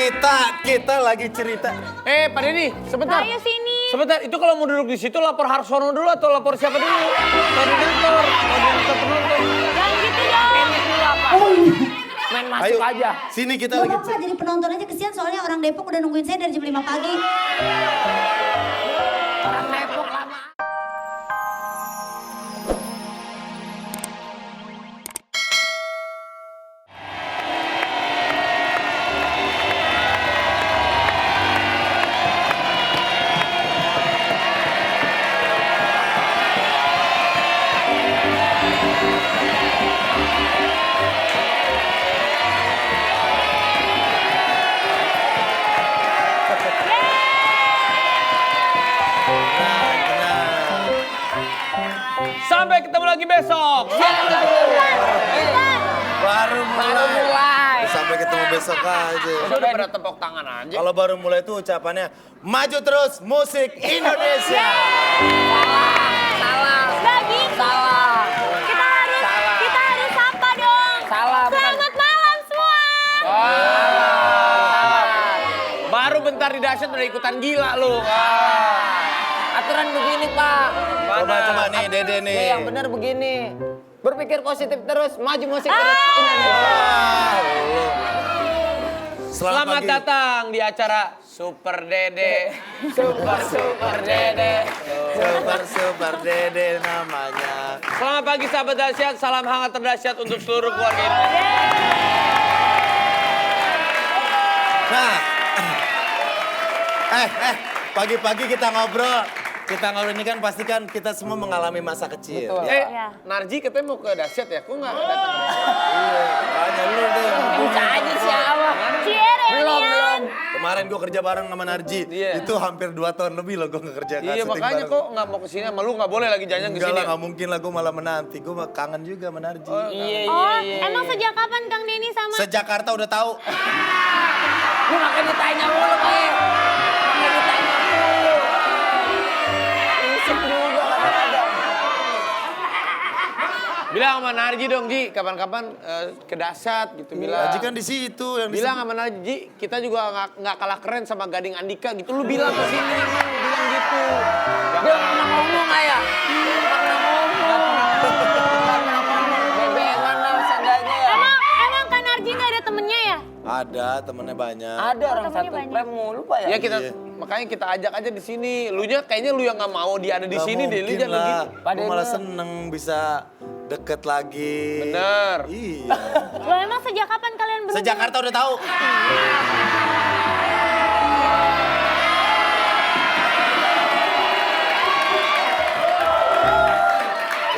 Kita lagi cerita. Pak Denny, sebentar. Ayo sini. Sebentar, itu kalau mau duduk di situ lapor Harsono dulu atau lapor siapa dulu? Koordinator penonton. Jangan gitu dong. Ini dulu apa? Main masuk Ayo, aja. sini kita Gak lagi apa-apa jadi penonton aja, kesian soalnya orang Depok udah nungguin saya dari jam 5 pagi. Orang Depok lama. Sampai ketemu lagi besok. baru mulai. Sampai ketemu besok aja. Udah pada tepuk tangan aja. Kalau baru mulai itu ucapannya maju terus musik Indonesia. Salah. Gak gitu. Salah. Kita harus sapa dong. Salah. Selamat malam semua. Baru bentar di dahsyat udah ikutan gila lu. Aturan begini, Pak. Coba nih Dede nih. Yang benar begini. Berpikir positif terus, maju musik terus Indonesia. Selamat pagi. datang di acara Super Dede. Super Dede. Super Dede namanya. Selamat pagi sahabat dahsyat, salam hangat terdahsyat untuk seluruh keluarga Indonesia. Nah, pagi-pagi kita ngobrol. Kita ngobrol ini kan pasti kan kita semua mengalami masa kecil. Betul. Ya. Ya. Narji katanya mau ke dahsyat ya, kok nggak datang? Makanya lu deh. Bisa aja siapa? Cie reunian. Kemarin gue kerja bareng sama Narji. Iya. Itu hampir 2 tahun lebih loh gue nggak kerja. Iya syuting makanya bareng. kok nggak mau kesini sama lu, nggak boleh lagi jangan Enggak kesini. lah, nggak mungkin lah gue malah menanti. Gue kangen juga sama Narji. Iya, Oh, emang sejak kapan Kang Denny sama... Sejakarta udah tahu. Lu makan ditanya mulu, Pak. Makan ditanya mulu. Isip juga kadang-kadang. Bilang sama Narji dong Ji, kapan-kapan ke dahsyat gitu bilang. Narji kan di situ yang di Bilang sama Narji, kita juga nggak kalah keren sama Gading Andika gitu. Lu bilang ke sini, lu bilang gitu. Dia nggak pernah ngomong ayah. Nggak pernah ngomong. Bebekan lah seadanya ya. Emang Kang Narji nggak ada temennya ya? Ada temennya banyak. Ada orang temennya satu banyak. prem mulu, Pak ya. Ya kita Iya. makanya kita ajak aja di sini. Kayaknya lu yang nggak mau dia ada di Nggak sini deh. Lu mungkin jangan lah. gitu. Gue malah seneng bisa deket lagi. Bener. Iya. Lo emang sejak kapan kalian berdua? Sejakarta udah tahu.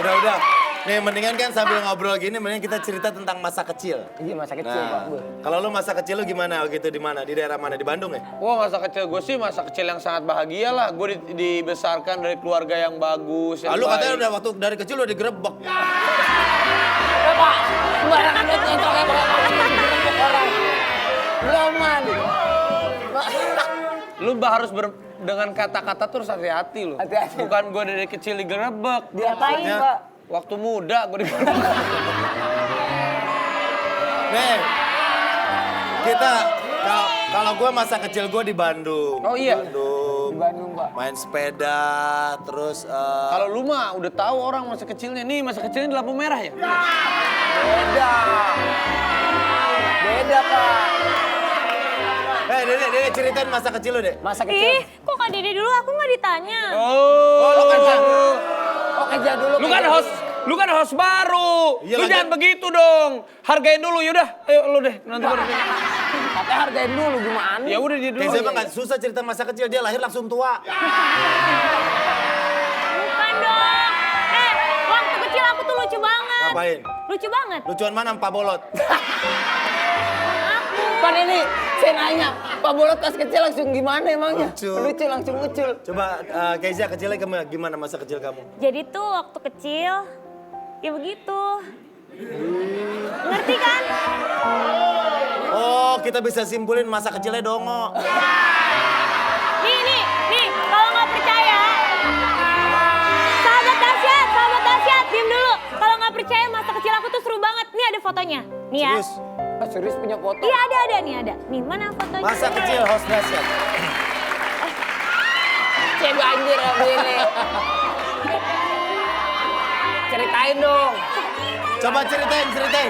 Udah. Nih mendingan kan sambil ngobrol gini, mendingan kita cerita tentang masa kecil. Iya masa kecil, Pak. Nah, kalau lu masa kecil lu gimana gitu di mana? Di daerah mana? Di Bandung ya? Wah masa kecil gue sih masa kecil yang sangat bahagia lah. Gue dibesarkan dari keluarga yang bagus. Yang Lu katanya baik. udah waktu dari kecil udah digerebek. Ya, Pak. Sembarangan duit nyocok ya, Pak. Digerebek orang. Belum, man. Lu harus dengan kata-kata terus hati-hati lu. Hati-hati. Bukan gue dari kecil digerebek. Diapain, Maksudnya? Pak? Waktu muda gue digerebek. Nih, kita kalau gue masa kecil gue di Bandung. Oh iya? Bandung. Di Bandung, Pak. Main sepeda, terus Kalau lu mah udah tahu orang masa kecilnya. Nih masa kecilnya di lampu merah ya? Beda. Beda, Pak. Dede ceritain masa kecil lu, Dek. Masa Ih, kecil. kok Kak Dede dulu aku nggak ditanya? Oh, lu kan Oh, kerja dulu. Lu kan host baru. Iya, Lu lagi- jangan begitu dong. Hargain dulu yaudah. Ayo lu deh nanti baru. Tapi hargain dulu gimana? Ya udah dia dulu. Kayak emang gak susah cerita masa kecil, dia lahir langsung tua. Bukan dong. Waktu kecil aku tuh lucu banget. Ngapain? Lucu banget. Lucuan mana Pak Bolot? Pak ini saya nanya, Pak Bolot pas kecil langsung gimana emangnya? Lucu. Lucu langsung muncul. Coba Kezia kecilnya gimana masa kecil kamu? Jadi tuh waktu kecil, ya begitu. Ngerti kan? Oh, kita bisa simpulin masa kecilnya dongo. Nih, kalau nggak percaya, sahabat dahsyat, diem dulu. Kalau nggak percaya masa kecil aku tuh seru banget. Nih ada fotonya. Nih ya. Serius? serius punya foto? Iya ada nih ada. Nih mana fotonya? Masa kecil host dahsyat. Cek banjir aku ini. Ceritain dong. Coba ceritain. Keisha,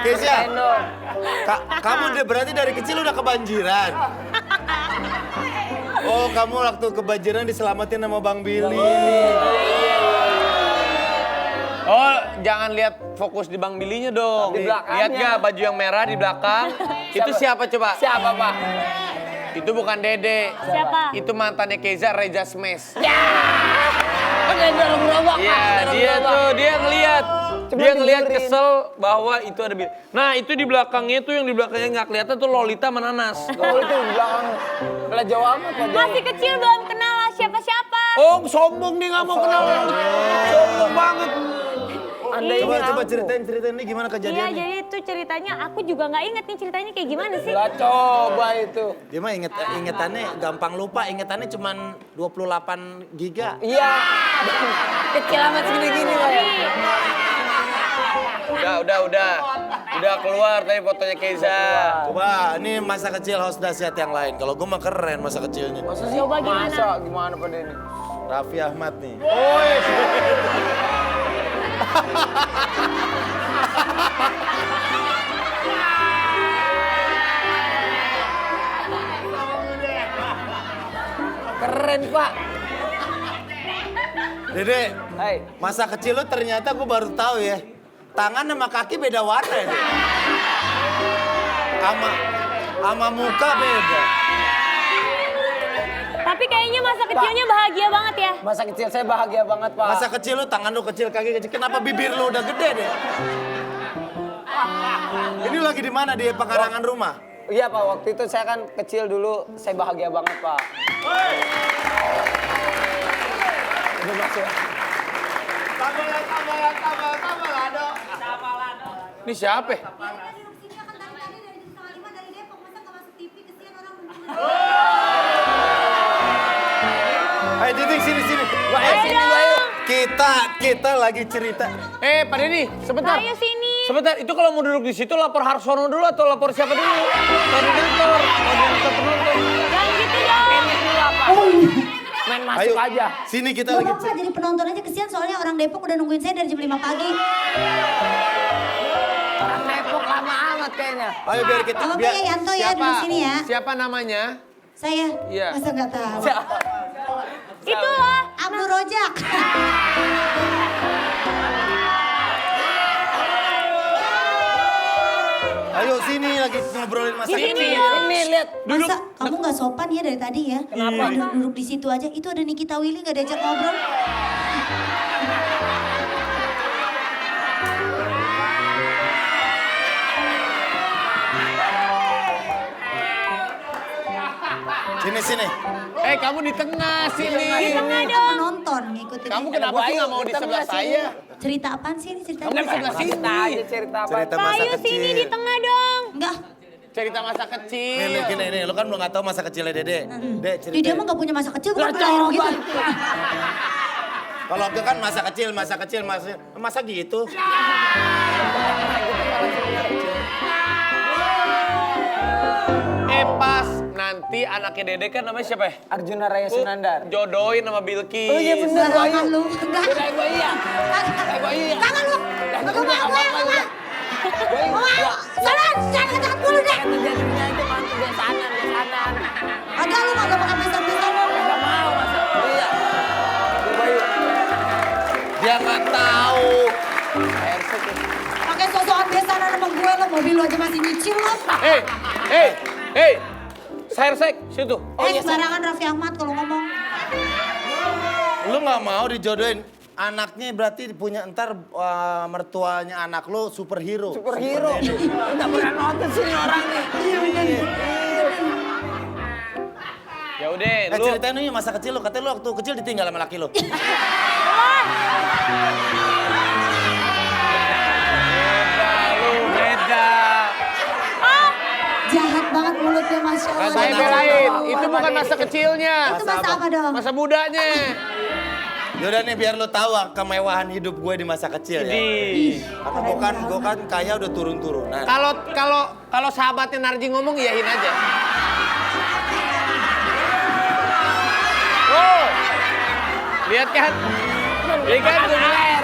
Ceritain dong. kamu berarti dari kecil udah kebanjiran. Oh, kamu waktu kebanjiran diselamatin sama Bang Billy. Oh, jangan lihat fokus di Bang Bilinya dong. Di belakangnya. Lihat gak baju yang merah di belakang? Itu siapa coba? Siapa, Pak? Itu bukan Dede. Siapa? Itu mantannya Keza, Reza Smash. Ya. Oh, dari dalam gerobak, Pak. Iya, Dalam dia gerobak. tuh, dia ngeliat. Cuma Dia ngeliat didengerin. kesel bahwa itu ada Billy. Nah, itu di belakangnya tuh yang di belakangnya nggak kelihatan tuh Lolita sama Nanas. Oh, itu di belakang. Belah jauh amat, Pak. Jauh. Masih kecil belum kenal lah siapa-siapa. Oh, sombong dia nggak mau kenal. Sombong banget. Anda ini Coba aku. ceritain ini gimana Iya kejadiannya. jadi itu ceritanya aku juga nggak inget nih ceritanya kayak gimana sih. Lah coba itu. Dia mah ingetannya gampang lupa, ingetannya cuman 28 giga. Iya. Kecil amat segini-gini, Pak. Udah keluar tadi fotonya Keza. Coba, ini masa kecil host dahsyat yang lain. Kalau gue mah keren masa kecilnya. Masa sih? Coba gimana? Masa gimana Pak Denny? Raffi Ahmad nih. Keren, Pak. Dede, Hai. masa kecil lu ternyata gue baru tahu ya. Tangan sama kaki beda warna ya. Dek? Sama muka beda. Tapi kayaknya masa kecilnya bahagia banget ya. Masa kecil saya bahagia banget, Pak. Masa kecil lu tangan lu kecil, kaki kecil. Kenapa bibir lu udah gede deh? Ini lagi di mana? Di pekarangan rumah? Iya, Pak. Waktu itu saya kan kecil dulu, saya bahagia banget, Pak. Udah masuk. Ini siapa? Ayo Titik sini. Bayu, sini, Bayu. Kita lagi cerita. Pak Denny, sebentar. Ayo sini. Sebentar, itu kalau mau duduk di situ lapor Harsono dulu atau lapor siapa dulu? Koordinator penonton. Jangan gitu dong. Main masuk aja. Sini kita Gak lagi apa-apa jadi penonton aja kesian soalnya orang Depok udah nungguin saya dari jam 5 pagi. Orang Depok lama amat kayaknya. Ayo biar kita Apa ya Yanto ya duduk sini ya. Siapa namanya? Saya Iya. masa nggak tahu. Itulah. Abdul Rojak. Ayo sini lagi ngobrolin masa Sini kecil. dong. Ini lihat. Masa kamu nggak sopan ya dari tadi ya? Kenapa? Duduk di situ aja. Itu ada Nikita Willy nggak diajak ngobrol. Sini. Kamu di tengah sini. Di tengah Kita dong. penonton ngikutin. Kamu aja. kenapa sih nggak mau di sebelah saya? Cerita apaan sih ini ceritanya? Kamu di sebelah sini. Cerita aja cerita apa? Cerita masa Ayo kecil. sini di tengah dong. Enggak. Cerita masa Nih, kecil. gini, lu kan belum nggak tahu masa kecilnya Dede. Dek, Jadi dia cerita. mah nggak punya masa kecil, Lah bukan pelero coba. gitu. Kalau aku kan masa kecil, masa gitu. Pas nanti anaknya Dede kan namanya siapa ya? Arjuna Raya Sunandar. Jodohin sama Bilki. Oh iya bener, Bayu. Barangan lu. Enggak. Udah, Bayu ya. Bayu ya. Tangan lu. Udah, Gua mau, apa-apa, gua udah. Bayu. mau. Sana, jangan kedekat dulu deh. Kata jadinya aja mantu dia sana. Agak lu kagak pakai pesan-pesan lu. Gak mau masa. Iya. Tuh, Bayu. Dia nggak tahu. Air suku. Pakai sosokan besanan sama gue lo, mobil lu aja masih nyicil lo. Sek, situ. Sembarangan Raffi Ahmad kalau ngomong. Lu nggak mau dijodohin. Anaknya berarti punya ntar mertuanya anak lu superhero. Superhero. Udah pernah nonton sini orang nih. Iya bener. Ya udah, lu. Ceritain nih masa kecil lu. Katanya lu waktu kecil ditinggal sama laki lu. Beda. Jahat banget mulutnya Masya Allah. Saya belain, itu bukan masa kecilnya. Itu masa apa dong? Masa mudanya. Yaudah nih biar lo tahu kemewahan hidup gue di masa kecil ya. Karena gue kan kaya udah turun-turunan. Kalau sahabatnya Narji ngomong iyain aja. Oh, lihat kan? Lihat kan gue bilang.